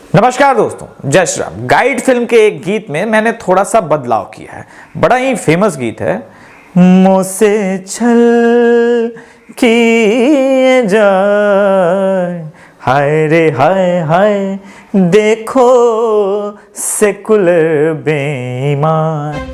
नमस्कार दोस्तों, जय श्री राम। गाइड फिल्म के एक गीत में मैंने थोड़ा सा बदलाव किया है। बड़ा ही फेमस गीत है। मुझसे छल किए जाए, हाय रे हाय हाय, देखो सेकुलर बेईमान।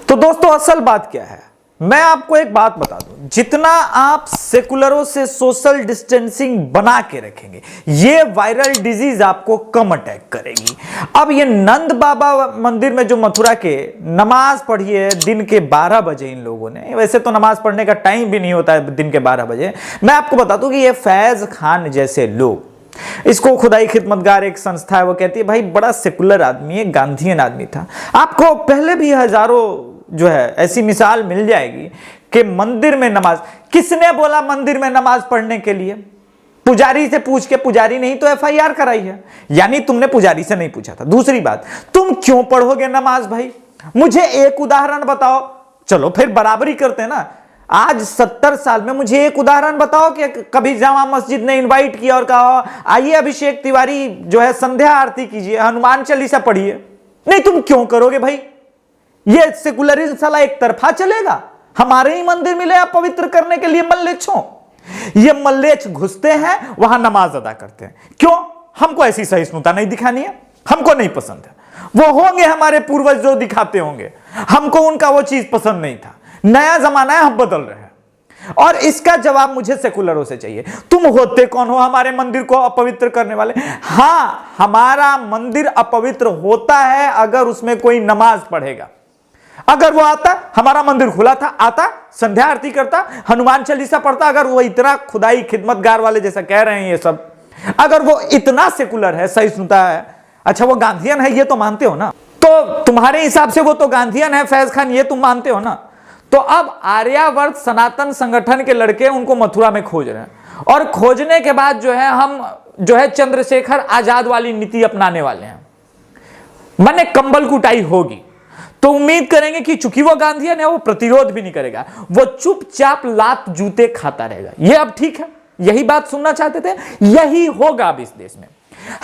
तो दोस्तों, असल बात क्या है, मैं आपको एक बात बता दूं, जितना आप सेकुलरों से सोशल डिस्टेंसिंग बना के रखेंगे, ये वायरल डिजीज आपको कम अटैक करेगी। अब ये नंद बाबा मंदिर में जो मथुरा के नमाज पढ़ी है दिन के 12 बजे, इन लोगों ने, वैसे तो नमाज पढ़ने का टाइम भी नहीं होता है दिन के 12 बजे। मैं आपको बता दूं कि ये फैज खान जैसे लोग, इसको खुदाई खिदमतगार एक संस्था है, वो कहती है भाई बड़ा सेकुलर आदमी है, गांधीयन आदमी था। आपको पहले भी हजारों जो है ऐसी मिसाल मिल जाएगी कि मंदिर में नमाज, किसने बोला मंदिर में नमाज पढ़ने के लिए? पुजारी से पूछ के, पुजारी नहीं तो एफआईआर कराई है, यानी तुमने पुजारी से नहीं पूछा था। दूसरी बात, तुम क्यों पढ़ोगे नमाज भाई? मुझे एक उदाहरण बताओ। चलो फिर बराबरी करते हैं ना। आज 70 साल में मुझे एक उदाहरण बताओ कि कभी जामा मस्जिद ने इनवाइट किया और कहा आइए अभिषेक तिवारी जो है संध्या आरती कीजिए, हनुमान चालीसा पढ़िए। नहीं, तुम क्यों करोगे भाई? ये सेकुलरिज्म साला एक तरफा चलेगा। हमारे ही मंदिर मिले आप पवित्र करने के लिए मल्लेच्छों। ये मल्लेच्छ घुसते हैं, वहां नमाज अदा करते हैं। क्यों? हमको ऐसी सहिष्णुता नहीं दिखानी है, हमको नहीं पसंद है। वो होंगे हमारे पूर्वज जो दिखाते होंगे, हमको उनका वो चीज पसंद नहीं था। नया जमाना है, हम बदल रहे हैं, और इसका जवाब मुझे सेकुलरों से चाहिए। तुम होते कौन हो हमारे मंदिर को अपवित्र करने वाले? हां, हमारा मंदिर अपवित्र होता है अगर उसमें कोई नमाज पढ़ेगा। अगर वो आता, हमारा मंदिर खुला था, आता, संध्या आरती करता, हनुमान चालीसा पढ़ता, अगर वो इतना खुदाई खिदमतगार वाले जैसा कह रहे हैं ये सब, अगर वो इतना सेकुलर है, सहिष्णुता है, अच्छा वो गांधीयन है, ये तो मानते हो ना? तो तुम्हारे हिसाब से वो तो गांधीयन है फैज खान, ये तुम मानते हो ना? तो अब आर्यावर्त सनातन संगठन के लड़के उनको मथुरा में खोज रहे हैं, और खोजने के बाद जो है हम जो है चंद्रशेखर आजाद वाली नीति अपनाने वाले हैं। माने कंबल कुटाई होगी तो उम्मीद करेंगे कि चूंकि वो गांधीयन है, वो प्रतिरोध भी नहीं करेगा, वो चुपचाप लात जूते खाता रहेगा। ये अब ठीक है, यही बात सुनना चाहते थे, यही होगा अब इस देश में।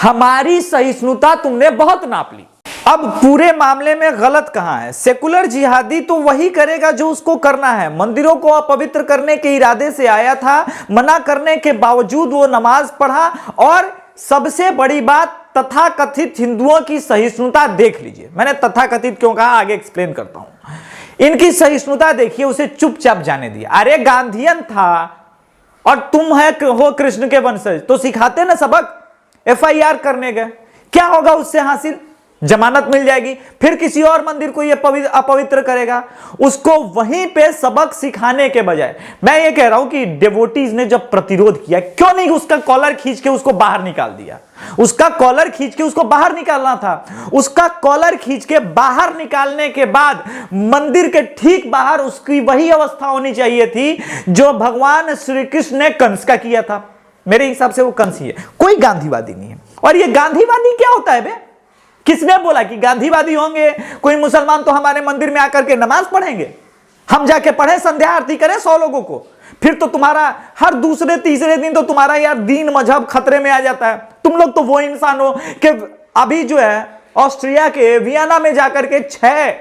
हमारी सहिष्णुता तुमने बहुत नाप ली। अब पूरे मामले में गलत कहां है? सेकुलर जिहादी तो वही करेगा जो उसको करना है। मंदिरों को अपवित्र करने के इरादे से आया था, मना करने के बावजूद वो नमाज पढ़ा, और सबसे बड़ी बात, तथाकथित हिंदुओं की सहिष्णुता देख लीजिए। मैंने तथाकथित क्यों कहा, आगे एक्सप्लेन करता हूं। इनकी सहिष्णुता देखिए, उसे चुपचाप जाने दिया। अरे गांधीयन था और तुम हो कृष्ण के वंशज, तो सिखाते ना सबक। एफआईआर करने गए, क्या होगा उससे हासिल? जमानत मिल जाएगी। फिर किसी और मंदिर को ये अपवित्र करेगा, उसको वहीं पे सबक सिखाने के बजाय। मैं ये कह रहा हूं कि डेवोटीज ने जब प्रतिरोध किया, क्यों नहीं उसका कॉलर खींच के उसको बाहर निकाल दिया? उसका कॉलर खींच के उसको बाहर निकालना था। उसका कॉलर खींच के बाहर निकालने के बाद मंदिर के ठीक बाहर उसकी वही अवस्था होनी चाहिए थी जो भगवान श्री कृष्ण ने कंस का किया था। मेरे हिसाब से वो कंस ही है, कोई गांधीवादी नहीं है। और ये गांधीवादी क्या होता है बे? किसने बोला कि गांधीवादी होंगे? कोई मुसलमान तो हमारे मंदिर में आकर के नमाज पढ़ेंगे, हम जाके पढ़े, संध्या आरती करें 100 लोगों को, फिर तो तुम्हारा हर दूसरे तीसरे दिन तो तुम्हारा यार दीन मजहब खतरे में आ जाता है। तुम लोग तो वो इंसान हो कि अभी जो है ऑस्ट्रिया के वियना में जाकर के 6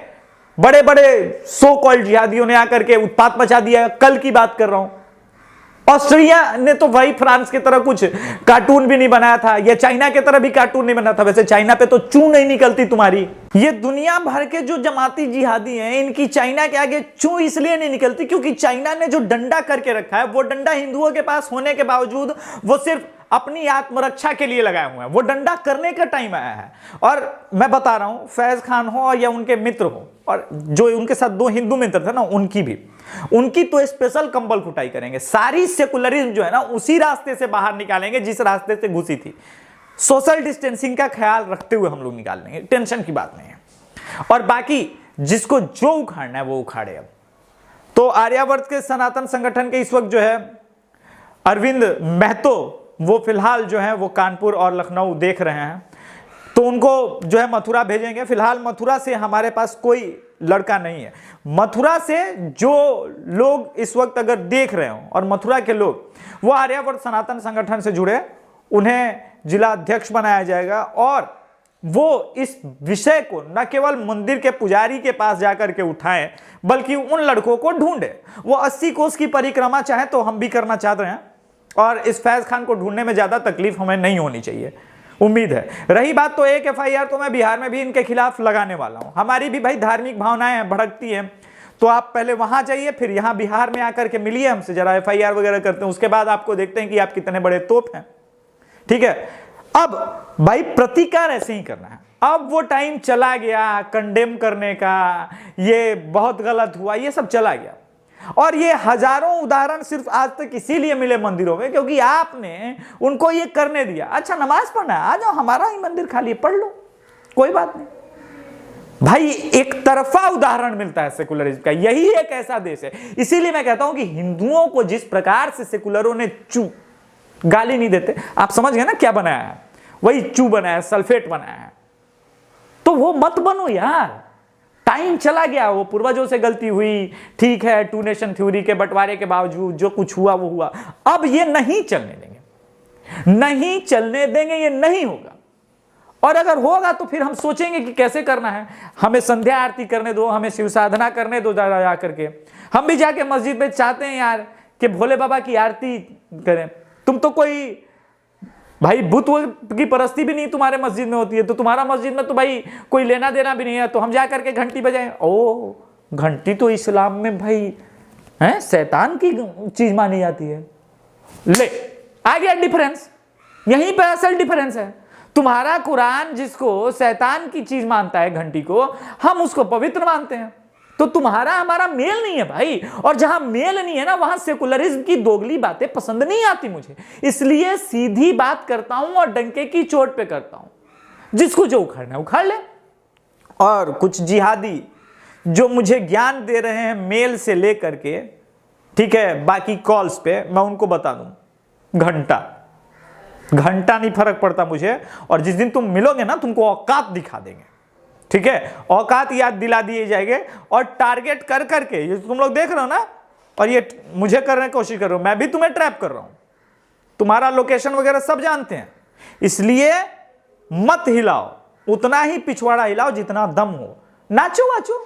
बड़े बड़े सो कॉल्ड जिहादियों ने आकर के उत्पात मचा दिया। कल की बात कर रहा हूं। ऑस्ट्रिया ने तो भाई फ्रांस की तरह कुछ कार्टून भी नहीं बनाया था, या चाइना की तरह भी कार्टून नहीं बना था। वैसे चाइना पे तो चू नहीं निकलती तुम्हारी। ये दुनिया भर के जो जमाती जिहादी हैं, इनकी चाइना के आगे चू इसलिए नहीं निकलती क्योंकि चाइना ने जो डंडा करके रखा है, वो डंडा हिंदुओं के पास होने के बावजूद वो सिर्फ अपनी आत्मरक्षा के लिए लगाए हुए हैं। वो डंडा करने का टाइम आया है। और मैं बता रहा हूं, फैज खान हो या उनके मित्र हो, और जो उनके साथ 2 हिंदू मित्र थे ना, उनकी तो स्पेशल कंबल कुटाई करेंगे। सारी सेकुलरिज्म जो है ना, उसी रास्ते से बाहर निकालेंगे जिस रास्ते से घुसी थी। सोशल डिस्टेंसिंग का ख्याल रखते हुए हम लोग निकाल लेंगे, टेंशन की बात नहीं है। और बाकी जिसको जो उखाड़ना है वो उखाड़े। अब तो आर्यावर्त के सनातन संगठन के इस वक्त जो है अरविंद महतो, वो फिलहाल जो है वो कानपुर और लखनऊ देख रहे हैं। तो उनको जो है मथुरा भेजेंगे। फिलहाल मथुरा से हमारे पास कोई लड़का नहीं है। मथुरा से जो लोग इस वक्त अगर देख रहे हो और मथुरा के लोग वो आर्यावर्त सनातन संगठन से जुड़े, उन्हें जिला अध्यक्ष बनाया जाएगा और वो इस विषय को न केवल मंदिर के पुजारी के पास जाकर के उठाएं बल्कि उन लड़कों को ढूंढे। वो 80 कोस की परिक्रमा चाहे तो हम भी करना चाहते हैं और इस फैज खान को ढूंढने में ज्यादा तकलीफ हमें नहीं होनी चाहिए, उम्मीद है। रही बात तो एक FIR तो मैं बिहार में भी इनके खिलाफ लगाने वाला हूं। हमारी भी भाई धार्मिक भावनाएं भड़कती हैं, तो आप पहले वहां जाइए, फिर यहां बिहार में आकर के मिलिए हमसे, जरा FIR वगैरह करते हैं, उसके बाद आपको देखते हैं कि आप कितने बड़े तोप हैं। ठीक है, अब भाई प्रतिकार ऐसे ही करना है। अब वो टाइम चला गया कंडेम करने का, ये बहुत गलत हुआ, ये सब चला गया। और ये हजारों उदाहरण सिर्फ आज तक इसीलिए मिले मंदिरों में क्योंकि आपने उनको ये करने दिया। अच्छा नमाज पढ़ना है, आ जाओ हमारा ही मंदिर खाली पढ़ लो, कोई बात नहीं। भाई एक तरफा उदाहरण मिलता है सेकुलरिज्म का, यही एक ऐसा देश है। इसीलिए मैं कहता हूं कि हिंदुओं को जिस प्रकार से सेकुलरों ने गाली नहीं देते, आप समझ गए ना क्या बनाया है, वही चू बनाया, सल्फेट बनाया है। तो वो मत बनो यार, टाइम चला गया, वो पूर्वजों से गलती हुई, ठीक है, 2 नेशन थ्योरी के बंटवारे के बावजूद जो कुछ हुआ वो हुआ। अब ये नहीं चलने देंगे, नहीं चलने देंगे, ये नहीं होगा। और अगर होगा तो फिर हम सोचेंगे कि कैसे करना है। हमें संध्या आरती करने दो, हमें शिव साधना करने दो, जा करके हम भी जाके मस्जिद में चाहते हैं यार कि भोले बाबा की आरती करें। तुम तो कोई भाई बुत की परस्ती भी नहीं तुम्हारे मस्जिद में होती है, तो तुम्हारा मस्जिद में तो भाई कोई लेना देना भी नहीं है, तो हम जा करके घंटी बजाएं। ओ घंटी तो इस्लाम में भाई है शैतान की चीज मानी जाती है। ले आ गया डिफरेंस, यहीं पे असल डिफरेंस है। तुम्हारा कुरान जिसको शैतान की चीज मानता है घंटी को, हम उसको पवित्र मानते हैं। तो तुम्हारा हमारा मेल नहीं है भाई, और जहां मेल नहीं है ना वहां सेकुलरिज्म की दोगली बातें पसंद नहीं आती मुझे। इसलिए सीधी बात करता हूं और डंके की चोट पे करता हूं, जिसको जो उखाड़ना है उखाड़ ले। और कुछ जिहादी जो मुझे ज्ञान दे रहे हैं मेल से लेकर के, ठीक है, बाकी कॉल्स पे, मैं उनको बता दूं घंटा नहीं फर्क पड़ता मुझे। और जिस दिन तुम मिलोगे ना तुमको औकात दिखा देंगे, ठीक है, औकात याद दिला दिए जाएंगे। और टारगेट कर करके ये तुम लोग देख रहे हो ना, और ये मुझे करने की कोशिश कर रहे हो, मैं भी तुम्हें ट्रैप कर रहा हूं, तुम्हारा लोकेशन वगैरह सब जानते हैं। इसलिए मत हिलाओ, उतना ही पिछवाड़ा हिलाओ जितना दम हो। नाचो वाचो,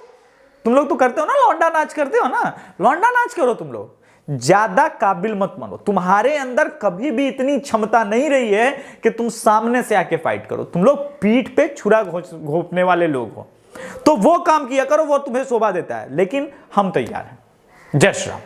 तुम लोग तो करते हो ना, लौंडा नाच करते हो ना, लौंडा नाच करो तुम लोग, ज्यादा काबिल मत बनो। तुम्हारे अंदर कभी भी इतनी क्षमता नहीं रही है कि तुम सामने से आके फाइट करो। तुम लोग पीठ पे छुरा घोंपने वाले लोग हो, तो वो काम किया करो, वो तुम्हें शोभा देता है। लेकिन हम तैयार हैं। जय श्री राम।